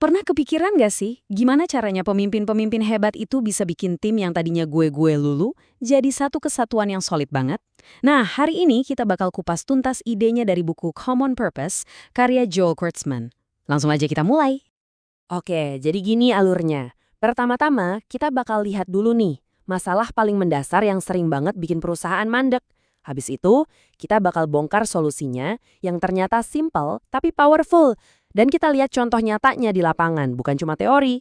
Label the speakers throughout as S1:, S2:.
S1: Pernah kepikiran nggak sih, gimana caranya pemimpin-pemimpin hebat itu bisa bikin tim yang tadinya gue lulu, jadi satu kesatuan yang solid banget? Nah, hari ini kita bakal kupas tuntas idenya dari buku Common Purpose, karya Joel Kurtzman. Langsung aja kita mulai.
S2: Oke, jadi gini alurnya. Pertama-tama, kita bakal lihat dulu nih, masalah paling mendasar yang sering banget bikin perusahaan mandek. Habis itu, kita bakal bongkar solusinya yang ternyata simple tapi powerful. Dan kita lihat contoh nyatanya di lapangan, bukan cuma teori.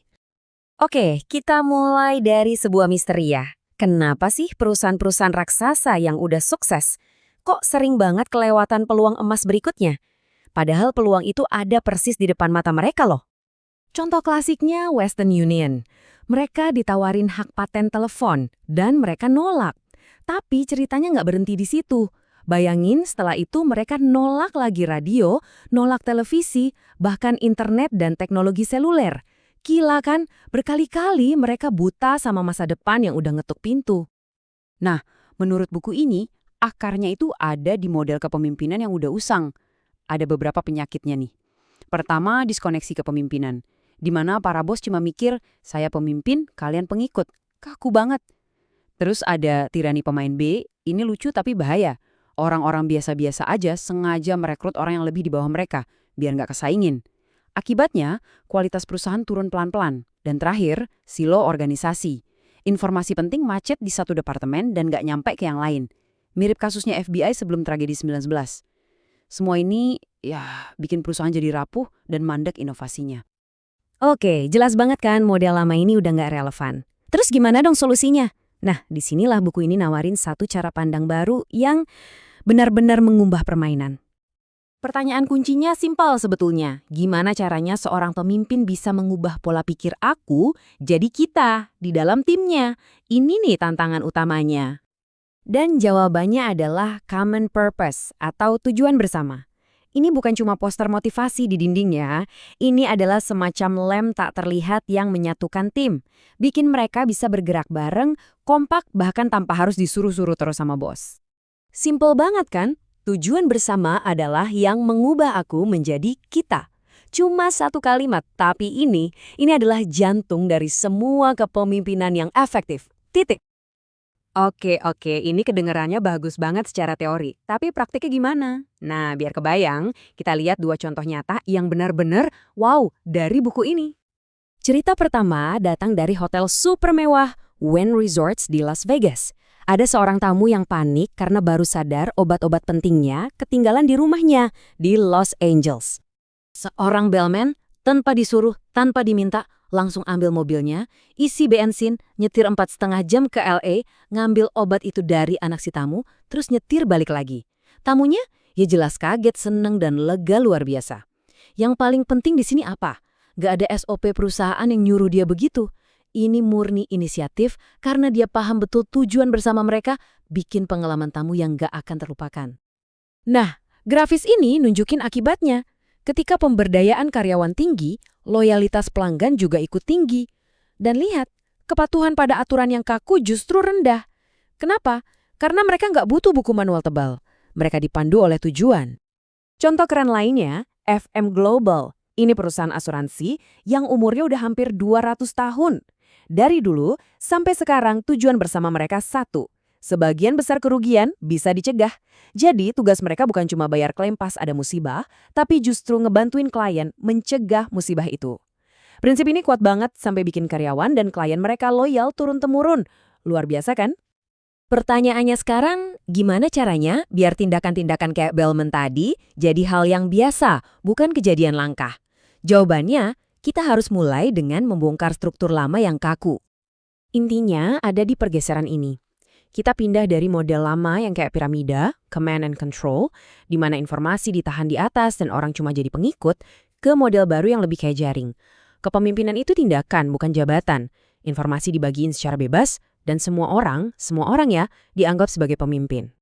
S1: Oke, kita mulai dari sebuah misteri ya. Kenapa sih perusahaan-perusahaan raksasa yang udah sukses, kok sering banget kelewatan peluang emas berikutnya? Padahal peluang itu ada persis di depan mata mereka loh. Contoh klasiknya Western Union. Mereka ditawarin hak paten telepon dan mereka nolak. Tapi ceritanya nggak berhenti di situ. Bayangin setelah itu mereka nolak lagi radio, nolak televisi, bahkan internet dan teknologi seluler. Gila kan? Berkali-kali mereka buta sama masa depan yang udah ngetuk pintu.
S3: Nah, menurut buku ini, akarnya itu ada di model kepemimpinan yang udah usang. Ada beberapa penyakitnya nih. Pertama, diskoneksi kepemimpinan, di mana para bos cuma mikir, saya pemimpin, kalian pengikut. Kaku banget. Terus ada tirani pemain B, ini lucu tapi bahaya. Orang-orang biasa-biasa aja sengaja merekrut orang yang lebih di bawah mereka, biar nggak kesaingin. Akibatnya, kualitas perusahaan turun pelan-pelan. Dan terakhir, silo organisasi. Informasi penting macet di satu departemen dan nggak nyampe ke yang lain. Mirip kasusnya FBI sebelum tragedi 9/11. Semua ini, ya, bikin perusahaan jadi rapuh dan mandek inovasinya.
S1: Oke, jelas banget kan model lama ini udah nggak relevan. Terus gimana dong solusinya? Nah, disinilah buku ini nawarin satu cara pandang baru yang benar-benar mengubah permainan. Pertanyaan kuncinya simpel sebetulnya. Gimana caranya seorang pemimpin bisa mengubah pola pikir aku jadi kita di dalam timnya? Ini nih tantangan utamanya. Dan jawabannya adalah common purpose atau tujuan bersama. Ini bukan cuma poster motivasi di dinding ya. Ini adalah semacam lem tak terlihat yang menyatukan tim. Bikin mereka bisa bergerak bareng, kompak bahkan tanpa harus disuruh-suruh terus sama bos. Simple banget kan? Tujuan bersama adalah yang mengubah aku menjadi kita. Cuma satu kalimat, tapi ini adalah jantung dari semua kepemimpinan yang efektif. Titik. Oke, ini kedengarannya bagus banget secara teori. Tapi praktiknya gimana? Nah, biar kebayang, kita lihat dua contoh nyata yang benar-benar wow dari buku ini. Cerita pertama datang dari hotel super mewah Wynn Resorts di Las Vegas. Ada seorang tamu yang panik karena baru sadar obat-obat pentingnya ketinggalan di rumahnya di Los Angeles. Seorang bellman tanpa disuruh, tanpa diminta, langsung ambil mobilnya, isi bensin, nyetir 4,5 jam ke LA, ngambil obat itu dari anak si tamu, terus nyetir balik lagi. Tamunya ya jelas kaget, seneng, dan lega luar biasa. Yang paling penting di sini apa? Gak ada SOP perusahaan yang nyuruh dia begitu. Ini murni inisiatif karena dia paham betul tujuan bersama mereka bikin pengalaman tamu yang gak akan terlupakan. Nah, grafis ini nunjukin akibatnya. Ketika pemberdayaan karyawan tinggi, loyalitas pelanggan juga ikut tinggi. Dan lihat, kepatuhan pada aturan yang kaku justru rendah. Kenapa? Karena mereka nggak butuh buku manual tebal. Mereka dipandu oleh tujuan. Contoh keren lainnya, FM Global. Ini perusahaan asuransi yang umurnya udah hampir 200 tahun. Dari dulu sampai sekarang tujuan bersama mereka satu. Sebagian besar kerugian bisa dicegah. Jadi tugas mereka bukan cuma bayar klaim pas ada musibah, tapi justru ngebantuin klien mencegah musibah itu. Prinsip ini kuat banget sampai bikin karyawan dan klien mereka loyal turun-temurun. Luar biasa kan? Pertanyaannya sekarang, gimana caranya biar tindakan-tindakan kayak bellman tadi jadi hal yang biasa, bukan kejadian langka? Jawabannya, kita harus mulai dengan membongkar struktur lama yang kaku. Intinya ada di pergeseran ini. Kita pindah dari model lama yang kayak piramida, command and control, di mana informasi ditahan di atas dan orang cuma jadi pengikut, ke model baru yang lebih kayak jaring. Kepemimpinan itu tindakan, bukan jabatan. Informasi dibagiin secara bebas, dan semua orang ya, dianggap sebagai pemimpin.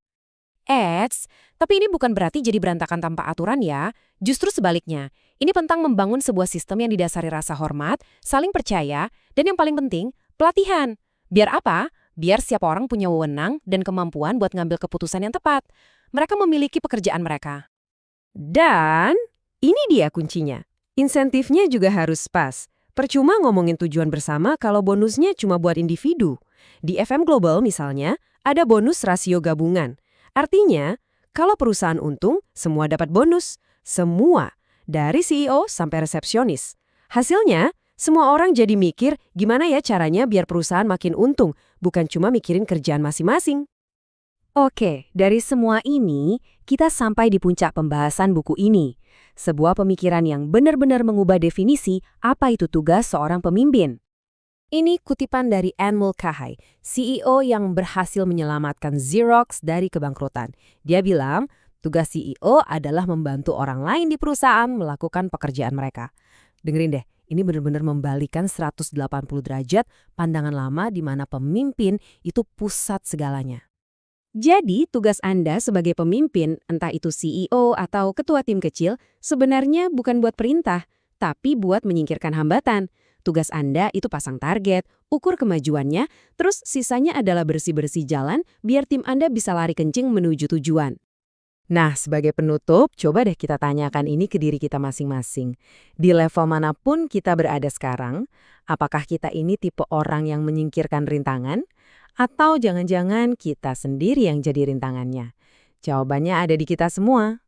S1: Tapi ini bukan berarti jadi berantakan tanpa aturan ya. Justru sebaliknya, ini tentang membangun sebuah sistem yang didasari rasa hormat, saling percaya, dan yang paling penting, pelatihan. Biar apa? Biar setiap orang punya wewenang dan kemampuan buat ngambil keputusan yang tepat. Mereka memiliki pekerjaan mereka. Dan ini dia kuncinya.
S2: Insentifnya juga harus pas. Percuma ngomongin tujuan bersama kalau bonusnya cuma buat individu. Di FM Global misalnya, ada bonus rasio gabungan. Artinya, kalau perusahaan untung, semua dapat bonus. Semua. Dari CEO sampai resepsionis. Hasilnya, semua orang jadi mikir gimana ya caranya biar perusahaan makin untung, bukan cuma mikirin kerjaan masing-masing.
S1: Oke, dari semua ini, kita sampai di puncak pembahasan buku ini. Sebuah pemikiran yang benar-benar mengubah definisi apa itu tugas seorang pemimpin. Ini kutipan dari Anne Mulcahy, CEO yang berhasil menyelamatkan Xerox dari kebangkrutan. Dia bilang, tugas CEO adalah membantu orang lain di perusahaan melakukan pekerjaan mereka. Dengerin deh, ini benar-benar membalikan 180 derajat pandangan lama di mana pemimpin itu pusat segalanya. Jadi, tugas Anda sebagai pemimpin, entah itu CEO atau ketua tim kecil, sebenarnya bukan buat perintah, tapi buat menyingkirkan hambatan. Tugas Anda itu pasang target, ukur kemajuannya, terus sisanya adalah bersih-bersih jalan biar tim Anda bisa lari kencing menuju tujuan.
S2: Nah, sebagai penutup, coba deh kita tanyakan ini ke diri kita masing-masing. Di level manapun kita berada sekarang, apakah kita ini tipe orang yang menyingkirkan rintangan? Atau jangan-jangan kita sendiri yang jadi rintangannya? Jawabannya ada di kita semua.